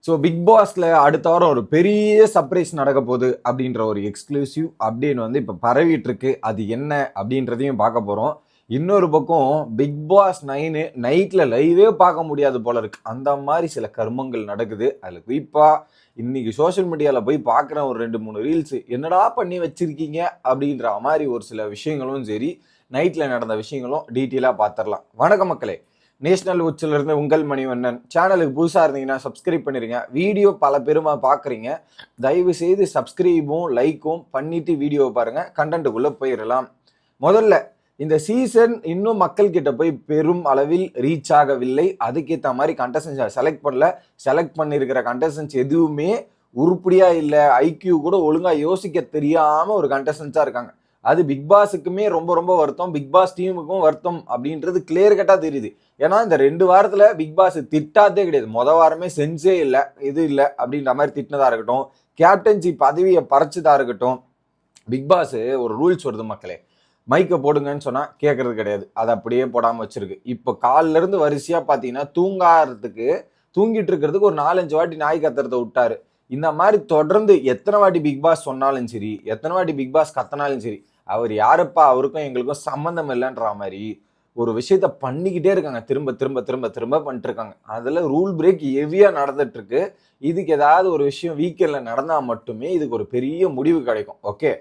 So big பாஸ்ல அடுத்த வாரம் ஒரு பெரிய சர்ப்ரைஸ் நடக்க போகுது அப்படின்ற ஒரு எக்ஸ்க்ளூசிவ் அப்படின்னு வந்து இப்போ பரவிட்டு இருக்கு. அது என்ன அப்படின்றதையும் பார்க்க போறோம். இன்னொரு பக்கம் பிக் பாஸ் 9 நைட்ல லைவே பார்க்க முடியாது போல இருக்கு. அந்த மாதிரி சில கர்மங்கள் நடக்குது. அதில் குறிப்பா இன்னைக்கு சோஷியல் மீடியாவில் போய் பார்க்குற ஒரு 2-3 ரீல்ஸ் என்னடா பண்ணி வச்சிருக்கீங்க அப்படின்ற மாதிரி ஒரு சில விஷயங்களும் சரி, நைட்ல நடந்த விஷயங்களும் டீட்டெயிலாக பார்த்துடலாம். வணக்கம் மக்களே, நேஷனல் உச்சில இருந்து உங்கள் மணிவண்ணன். சேனலுக்கு புதுசாக இருந்தீங்கன்னா சப்ஸ்கிரைப் பண்ணிடுங்க. வீடியோ பல பேருமா பார்க்குறீங்க, தயவு செய்து சப்ஸ்கிரைபும் லைக்கும் பண்ணிட்டு வீடியோவை பாருங்க. கண்டென்ட்டுக்குள்ளே போயிடலாம். முதல்ல இந்த சீசன் இன்னும் மக்கள் கிட்ட போய் பெரும் அளவில் ரீச் ஆகவில்லை. அதுக்கேற்ற மாதிரி கண்டஸ்டன்ஸ் செலக்ட் பண்ணல. செலக்ட் பண்ணியிருக்கிற கண்டஸ்டன்ஸ் எதுவுமே உருப்படியா இல்லை. ஐக்கியூ கூட ஒழுங்கா யோசிக்க தெரியாம ஒரு கண்டஸ்டன்ஸா இருக்காங்க. அது பிக் பாஸுக்குமே ரொம்ப ரொம்ப வருத்தம், பிக் பாஸ் டீமுக்கும் வருத்தம் அப்படின்றது கிளியர் கட்டா தெரியுது. ஏன்னா இந்த 2 வாரத்துல பிக் பாஸ் திட்டாதே கிடையாது. வாரமே சென்ஸே இல்லை, இது இல்லை அப்படின்ற மாதிரி திட்டினதா இருக்கட்டும், கேப்டன்சி பதவியை பறிச்சதா இருக்கட்டும். பிக் பாஸ் ஒரு ரூல்ஸ் வருது மக்களே, மைக்கை போடுங்கன்னு சொன்னா கேட்கறது கிடையாது. அதை அப்படியே போடாம வச்சிருக்கு. இப்போ காலில இருந்து வரிசையா பாத்தீங்கன்னா தூங்கிட்டு இருக்கிறதுக்கு ஒரு 4-5 வாட்டி நாய் கத்துறத விட்டாரு. இந்த மாதிரி தொடர்ந்து எத்தனை வாட்டி பிக் பாஸ் சொன்னாலும் சரி, எத்தனை வாட்டி பிக் பாஸ் கத்தினாலும் சரி, அவர் யாருப்பா, அவருக்கும் எங்களுக்கும் சம்மந்தம் இல்லைன்ற மாதிரி ஒரு விஷயத்த பண்ணிக்கிட்டே இருக்காங்க. திரும்ப திரும்ப திரும்ப திரும்ப பண்ணிட்டு இருக்காங்க. அதுல ரூல் பிரேக் ஹெவியா நடந்துட்டு இருக்கு. இதுக்கு ஏதாவது ஒரு விஷயம் வீக்கெண்ட்ல நடந்தா மட்டுமே இதுக்கு ஒரு பெரிய முடிவு கிடைக்கும். ஓகே,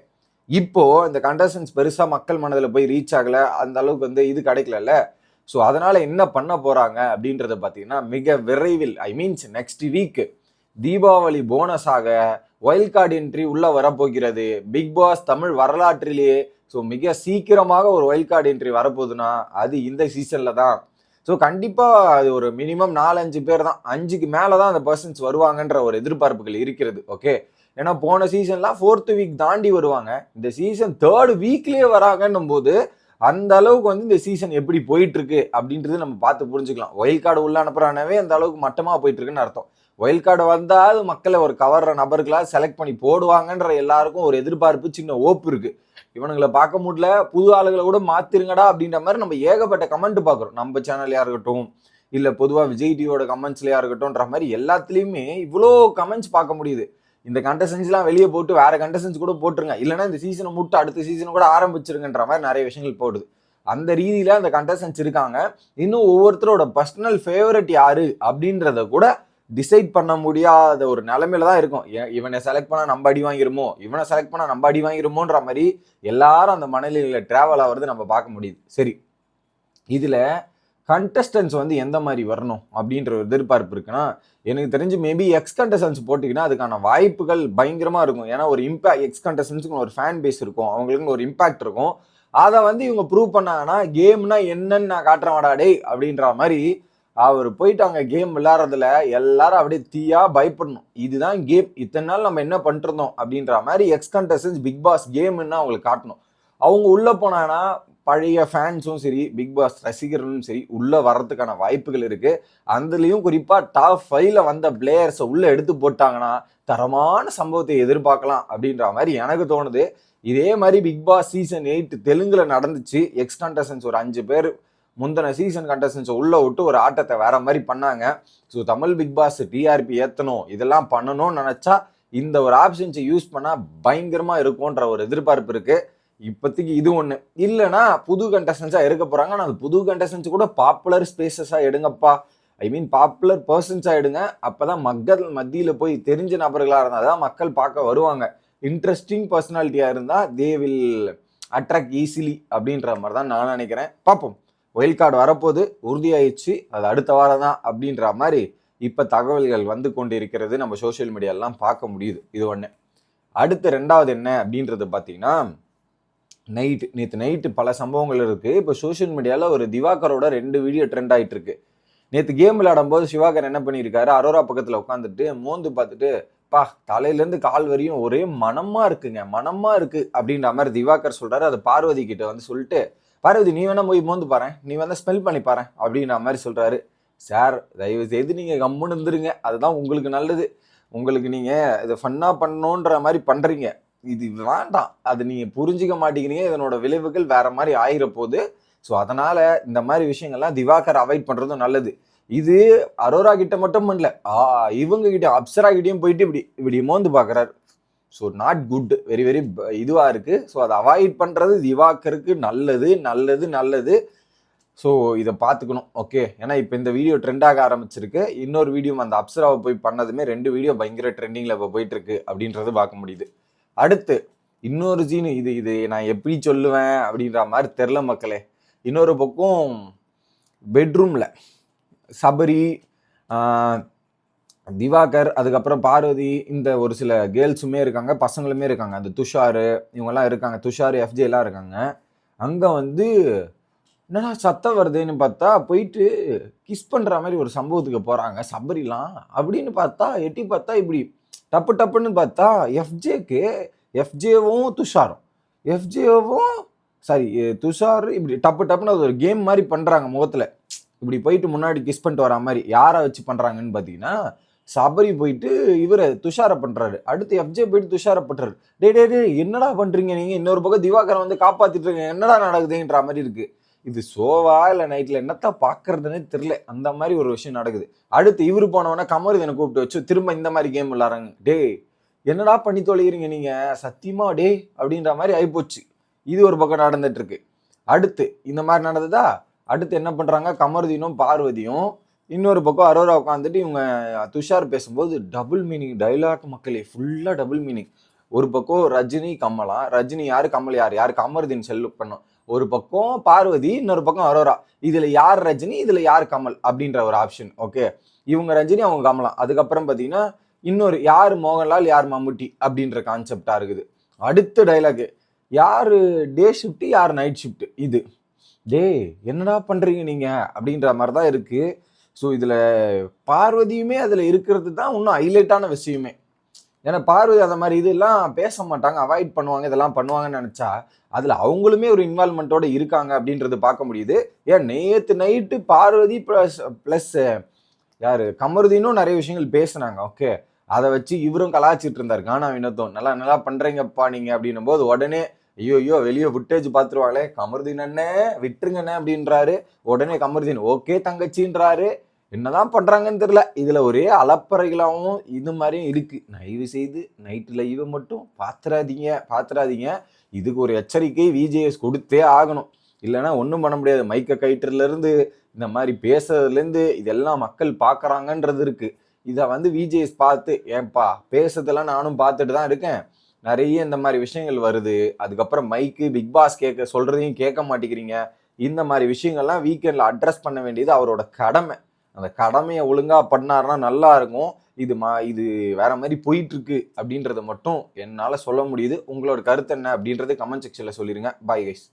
இப்போ இந்த கண்டஸ்டன்ஸ் பெருசா மக்கள் மனதில் போய் ரீச் ஆகல, அந்த அளவுக்கு வந்து இது கிடைக்கல. ஸோ அதனால என்ன பண்ண போறாங்க அப்படின்றத பார்த்தீங்கன்னா, மிக விரைவில், I means next week Deepavali போனஸாக வைல்ட் கார்டு என்ட்ரி உள்ள வரப்போகிறது. பிக் பாஸ் தமிழ் வரலாற்றிலேயே ஸோ மிக சீக்கிரமாக ஒரு வைல்ட் கார்டு என்ட்ரி வரப்போகுதுன்னா அது இந்த சீசன்ல தான். ஸோ கண்டிப்பா அது ஒரு மினிமம் 4-5 பேர் தான், 5க்கு மேலதான் அந்த பர்சன்ஸ் வருவாங்கன்ற ஒரு எதிர்பார்ப்புகள் இருக்கிறது. ஓகே, ஏன்னா போன சீசன்லாம் 4th வீக் தாண்டி வருவாங்க. இந்த சீசன் 3rd வீக்லயே வராங்கன்னும் போது அந்த அளவுக்கு வந்து இந்த சீசன் எப்படி போயிட்டு இருக்கு அப்படின்றது நம்ம பார்த்து புரிஞ்சுக்கலாம். வைல்ட் கார்டு உள்ள அனுப்புறானவே அந்த அளவுக்கு மட்டமா போயிட்டு இருக்குன்னு அர்த்தம். வைல்ட் கார்டு வந்தால் மக்களை ஒரு கவர்ற நபர்களா செலக்ட் பண்ணி போடுவாங்கன்ற எல்லாருக்கும் ஒரு எதிர்பார்ப்பு, சின்ன ஓப்பு இருக்கு. இவனுங்களை பார்க்க முடியல, புது ஆளுகளை கூட மாத்திருங்கடா அப்படின்ற மாதிரி நம்ம ஏகப்பட்ட கமெண்ட் பார்க்குறோம். நம்ம சேனல்லையா இருக்கட்டும், இல்ல பொதுவா விஜய் டிவியோட கமெண்ட்ஸ்லயா இருக்கட்டும்ன்ற மாதிரி எல்லாத்துலயுமே இவ்வளோ கமெண்ட்ஸ் பார்க்க முடியுது. இந்த கண்டஸ்டன்ஸ்லாம் வெளியே போட்டு வேற கண்டஸ்டன்ஸ் கூட போட்டுருங்க, இல்லைன்னா இந்த சீசனை முட்டு அடுத்த சீசன் கூட ஆரம்பிச்சிருங்கன்ற மாதிரி நிறைய விஷயங்கள் போடுது. அந்த ரீதியில அந்த கண்டஸ்டன்ஸ் இருக்காங்க. இன்னும் ஒவ்வொருத்தரோட பர்சனல் ஃபேவரட் யாரு அப்படின்றத கூட டிசைட் பண்ண முடியாத ஒரு நிலைமையில தான் இருக்கும். இவனை செலக்ட் பண்ணா நம்ம அடி வாங்கிருமோ, இவனை செலக்ட் பண்ணா நம்ம அடி வாங்கிருமோன்ற மாதிரி எல்லாரும் அந்த மனநிலையில டிராவல் ஆகிறது நம்ம பார்க்க முடியுது. சரி, இதுல கண்டஸ்டன்ஸ் வந்து எந்த மாதிரி வரணும் அப்படின்ற ஒரு எதிர்பார்ப்பு இருக்குன்னா, எனக்கு தெரிஞ்சு மேபி எக்ஸ் கண்டஸ்டன்ஸ் போட்டிங்கன்னா அதுக்கான வாய்ப்புகள் பயங்கரமா இருக்கும். ஏன்னா ஒரு எக்ஸ் கண்டஸ்டன்ஸுக்கு ஒரு ஃபேன் பேஸ் இருக்கும், அவங்களுக்கு ஒரு இம்பாக்ட் இருக்கும். அதை வந்து இவங்க ப்ரூவ் பண்ணாங்கன்னா, கேம்னா என்னன்னு நான் காட்டுறேன் வாடாடே அப்படின்ற மாதிரி அவர் போயிட்டு அங்கே கேம் விளையாடுறதுல எல்லாரும் அப்படியே தீயா பயப்படணும். இதுதான் கேம், இத்தனை நாள் நம்ம என்ன பண்ணிட்டு இருந்தோம் அப்படின்ற மாதிரி எக்ஸ் கண்டஸ்டன்ஸ் பிக் பாஸ் கேம்னு அவங்களுக்கு காட்டணும். அவங்க உள்ள போனாங்கன்னா பழைய ஃபேன்ஸும் சரி, பிக் பாஸ் ரசிகர்களும் சரி உள்ள வர்றதுக்கான வாய்ப்புகள் இருக்கு. அதுலயும் குறிப்பா டாப் 5ல வந்த பிளேயர்ஸை உள்ள எடுத்து போட்டாங்கன்னா தரமான சம்பவத்தை எதிர்பார்க்கலாம் அப்படின்ற மாதிரி எனக்கு தோணுது. இதே மாதிரி பிக் பாஸ் சீசன் 8 தெலுங்குல நடந்துச்சு. எக்ஸ் கண்டஸ்டன்ஸ் ஒரு 5 பேர் முந்தின சீசன் கண்டஸ்டன்ஸை உள்ள விட்டு ஒரு ஆட்டத்தை வேற மாதிரி பண்ணாங்க. So Tamil big boss TRP ஏற்றணும், இதெல்லாம் பண்ணணும்னு நினைச்சா இந்த ஒரு ஆப்ஷன்ஸை யூஸ் பண்ணா பயங்கரமா இருக்கும்ன்ற ஒரு எதிர்பார்ப்பு இருக்கு. இப்போதைக்கு இது ஒண்ணு இல்லைன்னா புது கண்டஸ்டன்ஸா எடுக்க போறாங்க. ஆனால் அந்த புது கண்டஸ்டன்ஸ் கூட பாப்புலர் ஸ்பேசஸா எடுங்கப்பா, ஐ மீன் பாப்புலர் பர்சன்ஸா எடுங்க. அப்பதான் மக்கள் மத்தியில போய் தெரிஞ்ச நபர்களா இருந்தாதான் மக்கள் பார்க்க வருவாங்க. இன்ட்ரெஸ்டிங் பர்சனாலிட்டியா இருந்தா தே வில் அட்ராக்ட் ஈஸிலி அப்படின்ற மாதிரி தான் நான் நினைக்கிறேன். பார்ப்போம், வைல்ட் கார்டு வரப்போது உறுதியாயிடுச்சு, அது அடுத்த வாரம் தான் அப்படின்ற மாதிரி இப்ப தகவல்கள் வந்து கொண்டு இருக்கிறது. நம்ம சோசியல் மீடியாலாம் பார்க்க முடியுது. இது ஒண்ணு. அடுத்து 2வது என்ன அப்படின்றது பார்த்தீங்கன்னா, நேற்று நைட்டு பல சம்பவங்கள் இருக்கு. இப்போ சோசியல் மீடியாவில் ஒரு திவாகரோட 2 வீடியோ ட்ரெண்ட் ஆகிட்டு இருக்கு. நேற்று கேம் விளையாடும் போது சிவாகர் என்ன பண்ணியிருக்காரு, அரோரா பக்கத்தில் உட்காந்துட்டு மோந்து பார்த்துட்டு, பா தலையிலேருந்து கால் வரையும் ஒரே மனமா இருக்குங்க, மனமா இருக்கு அப்படின்ற மாதிரி திவாகர் சொல்றாரு. அது பார்வதி கிட்ட வந்து சொல்லிட்டு, பார்வதி நீ வேணா போய் மோந்து பாரு, நீ வேணா ஸ்மெல் பண்ணி பாரு அப்படின்ற மாதிரி சொல்றாரு. சார் தயவு செய்து நீங்க கம்முன்னு இருந்துருங்க, அதுதான் உங்களுக்கு நல்லது. உங்களுக்கு நீங்க இதை ஃபன்னா பண்ணணுன்ற மாதிரி பண்றீங்க, இது வேண்டாம், அது நீங்க புரிஞ்சிக்க மாட்டேங்கிறீங்க, இதனோட விளைவுகள் வேற மாதிரி ஆயிர போகுது. ஸோ அதனால இந்த மாதிரி விஷயங்கள்லாம் திவாகர் அவாய்ட் பண்றதும் நல்லது. இது அரோரா கிட்ட மட்டும் பண்ணல, இவங்க கிட்ட அப்சரா கிட்டயும் போயிட்டு இப்படி இப்படி மோந்து பாக்குறாரு. So not good, very very இதுவா இருக்கு. ஸோ அதை அவாய்ட் பண்றது திவாகருக்கு நல்லது நல்லது நல்லது. ஸோ இதை பார்த்துக்கணும், ஓகே. ஏன்னா இப்போ இந்த வீடியோ ட்ரெண்டாக ஆரம்பிச்சிருக்கு. இன்னொரு வீடியோ அந்த அப்சராவை போய் பண்ணதுமே 2 வீடியோ பயங்கர ட்ரெண்டிங்கில் இப்போ போயிட்டு இருக்கு அப்படின்றது பார்க்க முடியுது. அடுத்து இன்னொரு சீனு, இது நான் எப்படி சொல்லுவேன் அப்படின்ற மாதிரி தெரில மக்களே. இன்னொரு பக்கம் பெட்ரூம்ல சபரி, திவாகர், அதுக்கப்புறம் பார்வதி, இந்த ஒரு சில கேர்ள்ஸுமே இருக்காங்க, பசங்களுமே இருக்காங்க. அந்த துஷாரு இவங்கெல்லாம் இருக்காங்க, துஷார் எஃப்ஜே எல்லாம் இருக்காங்க. அங்கே வந்து என்னடா சத்தம் வருதுன்னு பார்த்தா போயிட்டு கிஸ் பண்ற மாதிரி ஒரு சம்பவத்துக்கு போறாங்க சபரிலாம். அப்படின்னு பார்த்தா எட்டி பார்த்தா இப்படி டப்பு டப்புன்னு பார்த்தா எஃப்ஜேவும் துஷார் இப்படி டப்பு டப்புன்னு அது ஒரு கேம் மாதிரி பண்றாங்க. முகத்துல இப்படி போயிட்டு முன்னாடி கிஸ் பண்ணிட்டு வரா மாதிரி. யாரை வச்சு பண்றாங்கன்னு பார்த்தீங்கன்னா, சபரி போயிட்டு இவரை துஷாரை பண்றாரு, அடுத்து எஃப்ஜே போயிட்டு துஷாரை பண்றாரு. டே டே டே என்னடா பண்றீங்க நீங்க? இன்னொரு பக்கம் திவாகரன் வந்து காப்பாத்திட்டு இருக்கீங்க, என்னடா நடக்குதுன்ற மாதிரி இருக்கு. இது ஷோவா இல்லை நைட்டில் என்னத்தான் பார்க்கறதுன்னே தெரியல, அந்த மாதிரி ஒரு விஷயம் நடக்குது. அடுத்து இவரு போனவொடனே கமருதீனை கூப்பிட்டு வச்சு திரும்ப இந்த மாதிரி கேம் விளாட்றாங்க. டே என்னடா பண்ணி தொலைகிறீங்க நீங்க, சத்தியமா டே அப்படின்ற மாதிரி ஆயிப்போச்சு. இது ஒரு பக்கம் நடந்துட்டு இருக்கு. அடுத்து இந்த மாதிரி நடந்ததா, அடுத்து என்ன பண்றாங்க, கமருதீனும் பார்வதியும் இன்னொரு பக்கம் அரோரா உட்காந்துட்டு இவங்க துஷார் பேசும்போது டபுள் மீனிங் டைலாக் மக்களே, ஃபுல்லா டபுள் மீனிங். ஒரு பக்கம் ரஜினி கமலா, ரஜினி யாரு கமல் யாரு கமருதீன் செல்லு பண்ணும். ஒரு பக்கம் பார்வதி, இன்னொரு பக்கம் அரோரா. இதுல யார் ரஜினி, இதுல யார் கமல் அப்படின்ற ஒரு ஆப்ஷன். ஓகே, இவங்க ரஜினி அவங்க கமலா. அதுக்கப்புறம் பாத்தீங்கன்னா இன்னொரு யார் மோகன்லால் யார் மம்முட்டி அப்படின்ற கான்செப்டா இருக்குது. அடுத்த டைலாக் யாரு டே ஷிஃப்ட் யார் நைட் ஷிஃப்ட். இது டே என்னடா பண்றீங்க நீங்க அப்படின்ற மாதிரி தான் இருக்கு. ஸோ இதுல பார்வதியுமே அதுல இருக்கிறது தான் இன்னும் ஹைலைட்டான விஷயமே. ஏன்னா பார்வதி அந்த மாதிரி இதெல்லாம் பேச மாட்டாங்க, அவாய்ட் பண்ணுவாங்க, இதெல்லாம் பண்ணுவாங்கன்னு நினைச்சா அதுல அவங்களுமே ஒரு இன்வால்மெண்ட்டோட இருக்காங்க அப்படின்றது பார்க்க முடியுது. ஏன் நேற்று நைட்டு பார்வதி பிளஸ் யாரு கமருதீனும் நிறைய விஷயங்கள் பேசினாங்க. ஓகே, அதை வச்சு இவரும் கலாச்சிட்டு இருந்தார். கானா வினோத்தும் நல்லா நல்லா பண்றீங்கப்பா நீங்க அப்படின்னும் போது உடனே ஐயோ வெளியே விட்டேஜ் பார்த்துருவாங்களே, கமருதீன் அண்ணே விட்டுருங்கண்ணே அப்படின்றாரு. உடனே கமருதீன் ஓகே தங்கச்சின்றாரு. என்னதான் பண்றாங்கன்னு தெரியல. இதுல ஒரே அலப்பறைகளாகவும் இது மாதிரியும் இருக்கு. தயவு செய்து நைட்டு லைவை மட்டும் பாத்துறாதீங்க. இதுக்கு ஒரு எச்சரிக்கை விஜேஎஸ் கொடுத்தே ஆகணும். இல்லைன்னா ஒன்றும் பண்ண முடியாது. மைக்க கயிற்றுல இருந்து இந்த மாதிரி பேசுறதுல இருந்து இதெல்லாம் மக்கள் பாக்குறாங்கன்றது இருக்கு. இதை வந்து விஜேஎஸ் பார்த்து, ஏன்பா பேசுறதெல்லாம் நானும் பார்த்துட்டு தான் இருக்கேன், நிறைய இந்த மாதிரி விஷயங்கள் வருது, அதுக்கப்புறம் மைக்கு பிக் பாஸ் சொல்றதையும் கேட்க மாட்டேங்கிறீங்க, இந்த மாதிரி விஷயங்கள்லாம் வீக்கெண்ட்ல அட்ரஸ் பண்ண வேண்டியது அவரோட கடமை. அந்த கடமையை ஒழுங்கா பண்ணாருன்னா நல்லா இருக்கும். இது வேற மாதிரி போயிட்டு இருக்கு அப்படின்றத மட்டும் என்னால சொல்ல முடியுது. உங்களோட கருத்து என்ன அப்படின்றது கமெண்ட் செக்ஷன்ல சொல்லிருங்க. Bye guys.